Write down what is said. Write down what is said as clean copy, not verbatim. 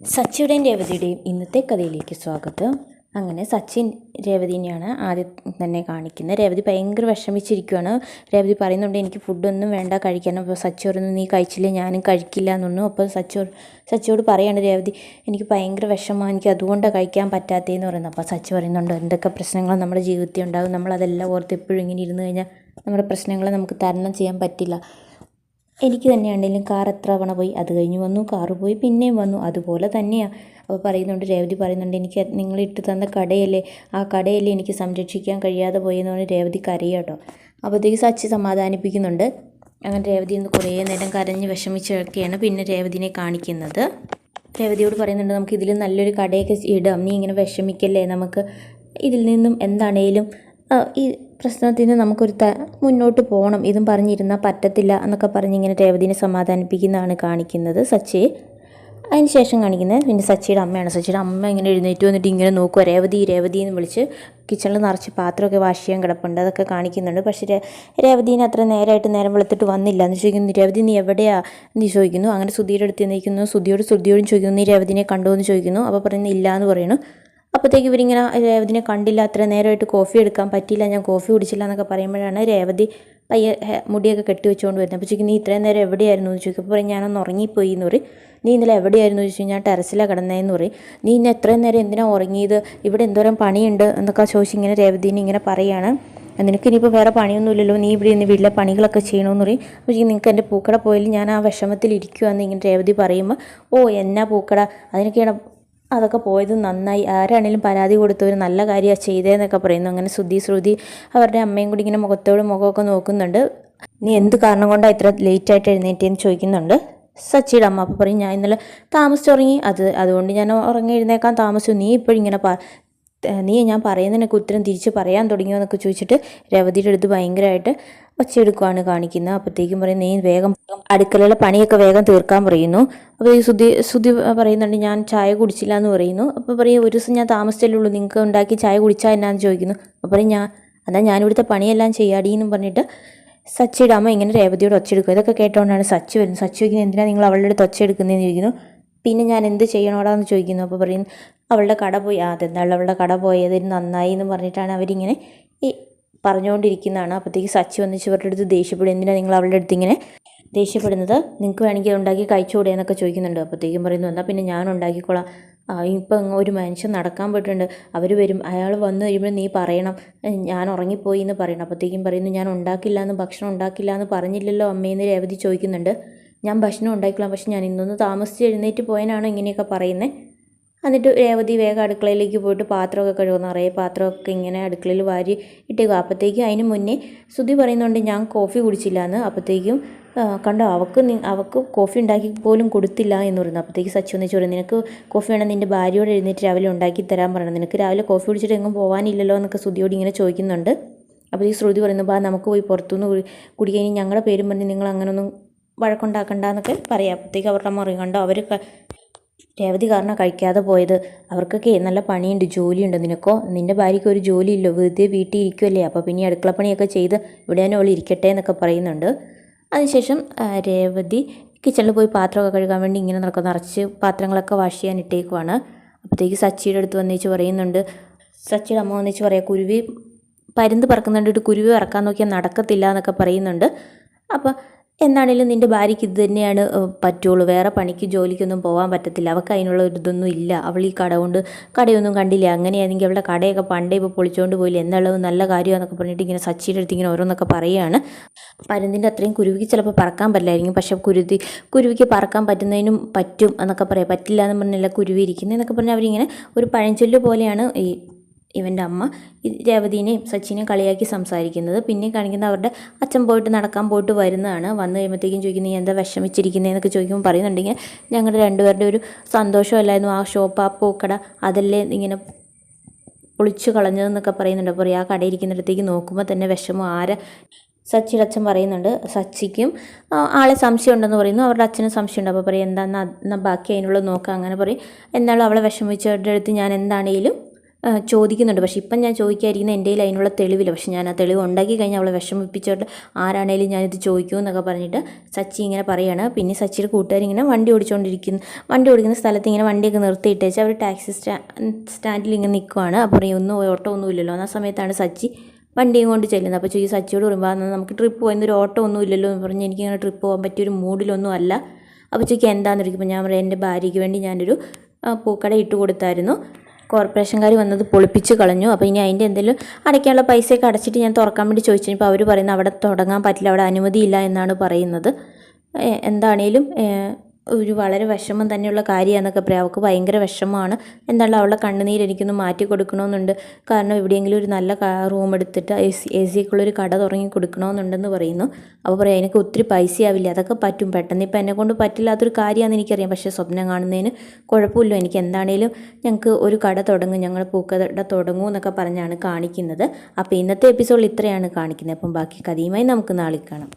സച്ചിയുടെയും രേവതിയുടെയും ഇന്നത്തെ കഥയിലേക്ക് സ്വാഗതം. അങ്ങനെ സച്ചിൻ രേവതിനെയാണ് ആദ്യം തന്നെ കാണിക്കുന്നത്. രേവതി ഭയങ്കര വിഷമിച്ചിരിക്കുകയാണ്. രേവതി പറയുന്നുണ്ട്, എനിക്ക് ഫുഡൊന്നും വേണ്ട, കഴിക്കണം. അപ്പോൾ സച്ചി പറഞ്ഞു, നീ കഴിച്ചില്ലേ, ഞാനും കഴിക്കില്ല എന്ന് പറഞ്ഞു. അപ്പോൾ സച്ചിയോട് പറയാണ് രേവതി, എനിക്ക് ഭയങ്കര വിഷമമാണ്, എനിക്ക് അതുകൊണ്ടാണ് കഴിക്കാൻ പറ്റാത്തതെന്ന് പറയുന്നത്. അപ്പോൾ സച്ചി പറയുന്നുണ്ട്, എന്തൊക്കെ പ്രശ്നങ്ങൾ നമ്മുടെ ജീവിതത്തിൽ ഉണ്ടാകും, നമ്മളതെല്ലാം ഓർത്ത് എപ്പോഴും ഇങ്ങനെ ഇരുന്ന് കഴിഞ്ഞാൽ നമ്മുടെ പ്രശ്നങ്ങളെ നമുക്ക് തരണം ചെയ്യാൻ പറ്റില്ല. എനിക്ക് തന്നെയാണെങ്കിലും കാർ എത്ര തവണ പോയി, അത് കഴിഞ്ഞ് വന്നു, കാറ് പോയി, പിന്നെയും വന്നു, അതുപോലെ തന്നെയാണ്. അപ്പോൾ പറയുന്നുണ്ട്, രേവതി പറയുന്നുണ്ട്, എനിക്ക് നിങ്ങളിട്ട് തന്ന കടയല്ലേ, ആ കടയല്ലേ എനിക്ക് സംരക്ഷിക്കാൻ കഴിയാതെ പോയെന്ന് പറഞ്ഞ് രേവതി കരയുക കേട്ടോ. അപ്പോഴത്തേക്ക് സച്ചി സമാധാനിപ്പിക്കുന്നുണ്ട്. അങ്ങനെ രേവതി ഇന്ന് കുറേ നേരം കരഞ്ഞ് വിഷമിച്ചൊക്കെയാണ് പിന്നെ രേവതിനെ കാണിക്കുന്നത്. രേവതിയോട് പറയുന്നുണ്ട്, നമുക്ക് ഇതിൽ നല്ലൊരു കടയൊക്കെ ഇടാം, നീ ഇങ്ങനെ വിഷമിക്കല്ലേ, നമുക്ക് ഇതിൽ നിന്നും എന്താണേലും ഈ പ്രശ്നത്തിൽ നിന്ന് നമുക്കൊരു മുന്നോട്ട് പോകണം, ഇതും പറഞ്ഞിരുന്നാൽ പറ്റത്തില്ല എന്നൊക്കെ പറഞ്ഞിങ്ങനെ രേവതിനെ സമാധാനിപ്പിക്കുന്നതാണ് കാണിക്കുന്നത് സച്ചി. അതിന് ശേഷം കാണിക്കുന്നത് പിന്നെ സച്ചിയുടെ അമ്മയാണ്. സച്ചിയുടെ അമ്മ ഇങ്ങനെ എഴുന്നേറ്റ് വന്നിട്ട് ഇങ്ങനെ നോക്കുക, രേവതി രേവതി എന്ന് വിളിച്ച് കിച്ചണിൽ നിറച്ച് പാത്രമൊക്കെ വാഷ് ചെയ്യാൻ കിടപ്പുണ്ട്, അതൊക്കെ കാണിക്കുന്നുണ്ട്. പക്ഷേ രേവതീനെ അത്ര നേരമായിട്ട് നേരം വെളുത്തിട്ട് വന്നില്ല എന്ന് ചോദിക്കുന്നു. രേവതി നീ എവിടെയാ എന്ന് ചോദിക്കുന്നു. അങ്ങനെ ശ്രുതിയുടെ അടുത്ത് നിൽക്കുന്നു. ശ്രുതിയോടും ചോദിക്കുന്നു, നീ രേവതിനെ കണ്ടോ എന്ന് ചോദിക്കുന്നു. അപ്പോൾ പറയുന്നു ഇല്ല എന്ന് പറയുന്നു. അപ്പോഴത്തേക്ക് ഇവരിങ്ങനെ രേവതിനെ കണ്ടില്ല, അത്ര നേരമായിട്ട് കോഫി എടുക്കാൻ പറ്റിയില്ല, ഞാൻ കോഫി കുടിച്ചില്ല എന്നൊക്കെ പറയുമ്പോഴാണ് രേവതി പയ്യെ മുടിയൊക്കെ കെട്ടി വെച്ചുകൊണ്ട് വരുന്നത്. അപ്പോൾ ചോദിക്കും, നീ ഇത്രയും നേരം എവിടെയായിരുന്നു എന്ന് ചോദിക്കും. അപ്പോൾ പറയും, ഞാനൊന്ന് ഉറങ്ങിപ്പോയി എന്ന് പറയും. നീ ഇന്നലെ എവിടെയായിരുന്നു ചോദിച്ചു, ഞാൻ ടെറസിലാണ് കിടന്നതെന്ന് പറയും. നീ ഇന്ന് എത്രയും നേരം എന്തിനാണ് ഉറങ്ങിയത്, ഇവിടെ എന്തോരം പണിയുണ്ട് എന്നൊക്കെ ചോദിച്ച് ഇങ്ങനെ രേവതിനെ ഇങ്ങനെ പറയുകയാണ്. നിനക്ക് ഇനിയിപ്പോൾ വേറെ പണിയൊന്നുമില്ലല്ലോ, നീ ഇവിടെ ഇന്ന് വീട്ടിലെ പണികളൊക്കെ ചെയ്യണമെന്ന് പറയും. അപ്പോൾ നിങ്ങൾക്ക് എൻ്റെ പൂക്കട പോയാലും ഞാൻ ആ വിഷമത്തിൽ ഇരിക്കുകയെന്ന് ഇങ്ങനെ രേവതി പറയുമ്പോൾ, ഓ എന്നാ പൂക്കട, അതിനൊക്കെയാണ്, അതൊക്കെ പോയത് നന്നായി, ആരാണെങ്കിലും പരാതി കൊടുത്തവർ നല്ല കാര്യമാണ് ചെയ്തതെന്നൊക്കെ പറയുന്നു. അങ്ങനെ ശ്രുതി അവരുടെ അമ്മയും കൂടി ഇങ്ങനെ മുഖമൊക്കെ നോക്കുന്നുണ്ട്. നീ എന്ത് കാരണം കൊണ്ടാണ് ഇത്ര ലേറ്റായിട്ട് എഴുന്നേറ്റേന്ന് ചോദിക്കുന്നുണ്ട് സച്ചിയുടെ അമ്മ. അപ്പോൾ പറയും, ഞാൻ ഇന്നലെ താമസിച്ചുറങ്ങി, അതുകൊണ്ട് ഞാൻ ഉറങ്ങി എഴുന്നേക്കാൻ താമസിച്ചു, നീ ഇപ്പോഴിങ്ങനെ നീ ഞാൻ പറയുന്നതിനൊക്കെ ഉത്തരം തിരിച്ച് പറയാൻ തുടങ്ങിയോ എന്നൊക്കെ ചോദിച്ചിട്ട് രേവതിയുടെ അടുത്ത് ഭയങ്കരമായിട്ട് ഒച്ചയെടുക്കുകയാണ് കാണിക്കുന്നത്. അപ്പോഴത്തേക്കും പറയും, നീ വേഗം അടുക്കളയിലെ പണിയൊക്കെ വേഗം തീർക്കാൻ പറയുന്നു. അപ്പോൾ ഈ ശ്രുതി പറയുന്നുണ്ട്, ഞാൻ ചായ കുടിച്ചില്ല എന്ന് പറയുന്നു. അപ്പോൾ പറയും, ഒരു ദിവസം ഞാൻ താമസിച്ചല്ലേ ഉള്ളൂ, നിങ്ങൾക്ക് ഉണ്ടാക്കി ചായ കുടിച്ചാൽ എന്നാന്ന് ചോദിക്കുന്നു. അപ്പോൾ പറയും, ഞാനിവിടുത്തെ പണിയെല്ലാം ചെയ്യാടീന്നും പറഞ്ഞിട്ട് സച്ചിയുടെ അമ്മ ഇങ്ങനെ രേവതിയോട് ഒച്ചെടുക്കുക. ഇതൊക്കെ കേട്ടോണ്ടാണ് സച്ചി വരുന്നത്. സച്ചി ചോദിക്കുന്നത്, എന്തിനാണ് നിങ്ങൾ അവളുടെ അടുത്ത് ഒച്ചെടുക്കുന്നതെന്ന് ചോദിക്കുന്നു. പിന്നെ ഞാൻ എന്ത് ചെയ്യണോടാന്ന് ചോദിക്കുന്നു. അപ്പോൾ പറയും, അവളുടെ കട പോയി, അതെന്താണ് അവളുടെ കട പോയതിന് നന്നായി എന്ന് പറഞ്ഞിട്ടാണ് അവരിങ്ങനെ ഈ പറഞ്ഞുകൊണ്ടിരിക്കുന്നതാണ്. അപ്പോഴത്തേക്ക് സച്ചി വന്നിച്ച് ഇവരുടെ അടുത്ത് ദേഷ്യപ്പെടും, എന്തിനാണ് നിങ്ങൾ അവളുടെ അടുത്ത് ഇങ്ങനെ ദേഷ്യപ്പെടുന്നത്, നിങ്ങൾക്ക് വേണമെങ്കിൽ ഉണ്ടാക്കി കഴിച്ചുകൂടെ എന്നൊക്കെ ചോദിക്കുന്നുണ്ട്. അപ്പോഴത്തേക്കും പറയുന്നു, എന്നാൽ പിന്നെ ഞാൻ ഉണ്ടാക്കിക്കോളാം, ഇപ്പം ഒരു മനുഷ്യൻ നടക്കാൻ പോയിട്ടുണ്ട്, അവർ വരും, അയാൾ വന്നു കഴിയുമ്പോൾ നീ പറയണം ഞാൻ ഉറങ്ങിപ്പോയി എന്ന് പറയണം. അപ്പോഴത്തേക്കും പറയുന്നു, ഞാൻ ഭക്ഷണം ഉണ്ടാക്കില്ല എന്ന് പറഞ്ഞില്ലല്ലോ അമ്മയെന്ന് രേവതി ചോദിക്കുന്നുണ്ട്. ഞാൻ ഭക്ഷണം ഉണ്ടാക്കിക്കൊള്ളാം, പക്ഷെ ഞാൻ ഇന്നൊന്ന് താമസിച്ച് എഴുന്നേറ്റ് പോയനാണോ ഇങ്ങനെയൊക്കെ പറയുന്നത്. എന്നിട്ട് രേവതി വേഗം അടുക്കളയിലേക്ക് പോയിട്ട് പാത്രമൊക്കെ കഴുകുന്നു. നിറയെ പാത്രമൊക്കെ ഇങ്ങനെ അടുക്കളയിൽ വാരി ഇട്ടേക്കും. അപ്പോഴത്തേക്കും അതിന് മുന്നേ ശ്രുതി പറയുന്നുണ്ട്, ഞാൻ കോഫി കുടിച്ചില്ല എന്ന്. അപ്പോഴത്തേക്കും കണ്ടോ, അവൾക്ക് കോഫി ഉണ്ടാക്കി പോലും കൊടുത്തില്ല എന്ന് പറയുന്നു. അപ്പോഴത്തേക്ക് സച്ചി ഒന്നിച്ച് പറയും, നിനക്ക് കോഫി വേണം, നിൻ്റെ ഭാര്യയോട് എഴുന്നേറ്റ് രാവിലെ ഉണ്ടാക്കി തരാൻ പറയണം, നിനക്ക് രാവിലെ കോഫി കുടിച്ചിട്ട് എങ്ങും പോകാനില്ലല്ലോ എന്നൊക്കെ ശ്രുതിയോട് ഇങ്ങനെ ചോദിക്കുന്നുണ്ട്. അപ്പോൾ ഈ ശ്രുതി പറയുന്നു, നമുക്ക് പോയി പുറത്തുനിന്ന് കുടിക്കാൻ, ഞങ്ങളുടെ പേരും പറഞ്ഞ് നിങ്ങൾ അങ്ങനെയൊന്നും വഴക്കുണ്ടാക്കണ്ട എന്നൊക്കെ പറയാം. അപ്പോഴത്തേക്ക് അവരുടെ അമ്മ പറയും, കണ്ടോ അവർ രേവതി കാരണം കഴിക്കാതെ പോയത്, അവർക്കൊക്കെ നല്ല പണിയുണ്ട്, ജോലിയുണ്ട്, നിനക്കോ നിൻ്റെ ഭാര്യയ്ക്ക് ഒരു ജോലിയില്ലോ, വെറുതെ വീട്ടിൽ ഇരിക്കുമല്ലേ, അപ്പോൾ പിന്നെ അടുക്കളപ്പണിയൊക്കെ ചെയ്ത് ഇവിടെ തന്നെ അവൾ ഇരിക്കട്ടെ എന്നൊക്കെ പറയുന്നുണ്ട്. അതിനുശേഷം രേവതി കിച്ചണിൽ പോയി പാത്രമൊക്കെ കഴുകാൻ വേണ്ടി ഇങ്ങനെ നിറച്ച് പാത്രങ്ങളൊക്കെ വാഷ് ചെയ്യാൻ ഇട്ടേക്കുവാണ്. അപ്പോഴത്തേക്ക് സച്ചിയുടെ അടുത്ത് വന്നേച്ച് പറയുന്നുണ്ട്, സച്ചിയുടെ അമ്മ വന്നേച്ച് പറയാം, പരുന്ത് പറക്കുന്നുണ്ടിട്ട് കുരുവി ഇറക്കാൻ നോക്കിയാൽ നടക്കത്തില്ല എന്നൊക്കെ പറയുന്നുണ്ട്. അപ്പോൾ എന്നാണേലും നിൻ്റെ ഭാര്യയ്ക്ക് ഇത് തന്നെയാണ് പറ്റുള്ളൂ, വേറെ പണിക്ക് ജോലിക്കൊന്നും പോകാൻ പറ്റത്തില്ല, അവൾക്ക് അതിനുള്ള ഒരു ഇതൊന്നും ഇല്ല, അവൾ ഈ കടയൊന്നും കണ്ടില്ല, അങ്ങനെയാണെങ്കിൽ അവളുടെ കടയൊക്കെ പണ്ടേ ഇപ്പോൾ പൊളിച്ചുകൊണ്ട് പോയില്ല, എന്നുള്ളത് നല്ല കാര്യമാണെന്നൊക്കെ പറഞ്ഞിട്ട് ഇങ്ങനെ സച്ചിയുടെ അടുത്ത് ഇങ്ങനെ ഓരോന്നൊക്കെ പറയുകയാണ്. പരുന്തിൻ്റെ അത്രയും കുരുവിക്ക് ചിലപ്പോൾ പറക്കാൻ പറ്റില്ലായിരിക്കും, പക്ഷേ കുരുവിക്ക് പറക്കാൻ പറ്റുന്നതിനും പറ്റും എന്നൊക്കെ പറയാം, പറ്റില്ല എന്ന് പറഞ്ഞല്ല കുരുവി ഇരിക്കുന്നതെന്നൊക്കെ പറഞ്ഞാൽ അവരിങ്ങനെ ഒരു പഴഞ്ചൊല്ല് പോലെയാണ് ഇവൻ്റെ അമ്മ രേവതിനെയും സച്ചിനെയും കളിയാക്കി സംസാരിക്കുന്നത്. പിന്നെ കാണിക്കുന്ന അവരുടെ അച്ഛൻ നടക്കാൻ പോയിട്ട് വരുന്നതാണ്. വന്നു കഴിയുമ്പോഴത്തേക്കും ചോദിക്കുന്നത്, നീ എന്താ വിഷമിച്ചിരിക്കുന്നതെന്നൊക്കെ ചോദിക്കുമ്പോൾ പറയുന്നുണ്ടെങ്കിൽ, ഞങ്ങളുടെ രണ്ടുപേരുടെ ഒരു സന്തോഷമല്ലായിരുന്നു ആ ഷോപ്പ്, ആ പൂക്കട, അതല്ലേ ഇങ്ങനെ പൊളിച്ചു കളഞ്ഞതെന്നൊക്കെ പറയുന്നുണ്ട്. അപ്പോൾ ആ കടയിരിക്കുന്നിടത്തേക്ക് നോക്കുമ്പോൾ തന്നെ വിഷമം സച്ചിയുടെ അച്ഛൻ പറയുന്നുണ്ട്. സച്ചിക്കും ആളെ സംശയം ഉണ്ടെന്ന് പറയുന്നു, അവരുടെ അച്ഛനും സംശയമുണ്ട്. അപ്പോൾ പറയും, എന്നാൽ ബാക്കി അതിനുള്ളത് നോക്കാം. അങ്ങനെ പറയും, എന്നാലും അവളെ വിഷമിച്ചവരുടെ അടുത്ത് ഞാൻ എന്താണേലും ചോദിക്കുന്നുണ്ട്. പക്ഷേ ഇപ്പം ഞാൻ ചോദിക്കാതിരിക്കുന്ന എൻ്റെ കയ്യിൽ അതിനുള്ള തെളിവില്ല. പക്ഷേ ഞാൻ ആ തെളിവ് ഉണ്ടാക്കി കഴിഞ്ഞാൽ അവളെ വിഷമിപ്പിച്ചിട്ട് ആരാണേലും ഞാനിത് ചോദിക്കും എന്നൊക്കെ പറഞ്ഞിട്ട് സച്ചി ഇങ്ങനെ പറയുകയാണ്. പിന്നെ സച്ചിയുടെ കൂട്ടുകാരിങ്ങനെ വണ്ടി ഓടിക്കുന്ന സ്ഥലത്ത് ഇങ്ങനെ വണ്ടിയൊക്കെ നിർത്തിയിട്ടേച്ച് അവർ ടാക്സി സ്റ്റാൻഡിൽ ഇങ്ങനെ നിൽക്കുവാണ്. അപ്പോൾ ഒന്നും ഓട്ടോ ഒന്നും ഇല്ലല്ലോ. ആ സമയത്താണ് സച്ചി വണ്ടിയും കൊണ്ട് ചെല്ലുന്നത്. അപ്പോൾ സച്ചിയോട് പറയുമ്പോൾ നമുക്ക് ട്രിപ്പ് പോയി, ഓട്ടോ ഒന്നും ഇല്ലല്ലോ എന്ന് പറഞ്ഞ് എനിക്കിങ്ങനെ ട്രിപ്പ് പോകാൻ പറ്റിയൊരു മൂഡിലൊന്നും അല്ല. അപ്പോൾ എന്താണെന്ന് ചോദിക്കുമ്പോൾ ഞാൻ പറയാം, എൻ്റെ ഭാര്യയ്ക്ക് വേണ്ടി ഞാനൊരു പൂക്കട ഇട്ട് കൊടുത്തായിരുന്നു, കോർപ്പറേഷൻകാർ വന്നത് പൊളിപ്പിച്ച് കളഞ്ഞു. അപ്പോൾ ഇനി അതിൻ്റെ എന്തെങ്കിലും അടയ്ക്കാനുള്ള പൈസയൊക്കെ അടച്ചിട്ട് ഞാൻ തുറക്കാൻ വേണ്ടി ചോദിച്ചപ്പോൾ അവർ പറയുന്നത് അവിടെ തുടങ്ങാൻ പറ്റില്ല, അവിടെ അനുമതിയില്ല എന്നാണ് പറയുന്നത്. എന്താണേലും ഒരു വളരെ വിഷമം തന്നെയുള്ള കാര്യമാണെന്നൊക്കെ പറയാം. അവൾക്ക് ഭയങ്കര വിഷമമാണ്. എന്തായാലും അവളുടെ കണ്ണുനീര് എനിക്കൊന്ന് മാറ്റി കൊടുക്കണമെന്നുണ്ട്. കാരണം എവിടെയെങ്കിലും ഒരു നല്ല റൂം എടുത്തിട്ട് എ സിയൊക്കെയുള്ളൊരു കട തുടങ്ങി കൊടുക്കണമെന്നുണ്ടെന്ന് പറയുന്നു. അപ്പോൾ പറയാം എനിക്ക് ഒത്തിരി പൈസയാവില്ല, അതൊക്കെ പറ്റും, പെട്ടെന്ന് ഇപ്പം എന്നെക്കൊണ്ട് പറ്റില്ലാത്തൊരു കാര്യമാണെന്ന് എനിക്കറിയാം. പക്ഷേ സ്വപ്നം കാണുന്നതിന് കുഴപ്പമില്ല, എനിക്ക് എന്താണേലും ഞങ്ങൾക്ക് ഒരു കട തുടങ്ങും, ഞങ്ങൾ പൂക്കട തുടങ്ങും എന്നൊക്കെ പറഞ്ഞാണ് കാണിക്കുന്നത്. അപ്പോൾ ഇന്നത്തെ എപ്പിസോഡിൽ ഇത്രയാണ് കാണിക്കുന്നത്. അപ്പം ബാക്കി കഥയുമായി നമുക്ക് നാളെ കാണാം.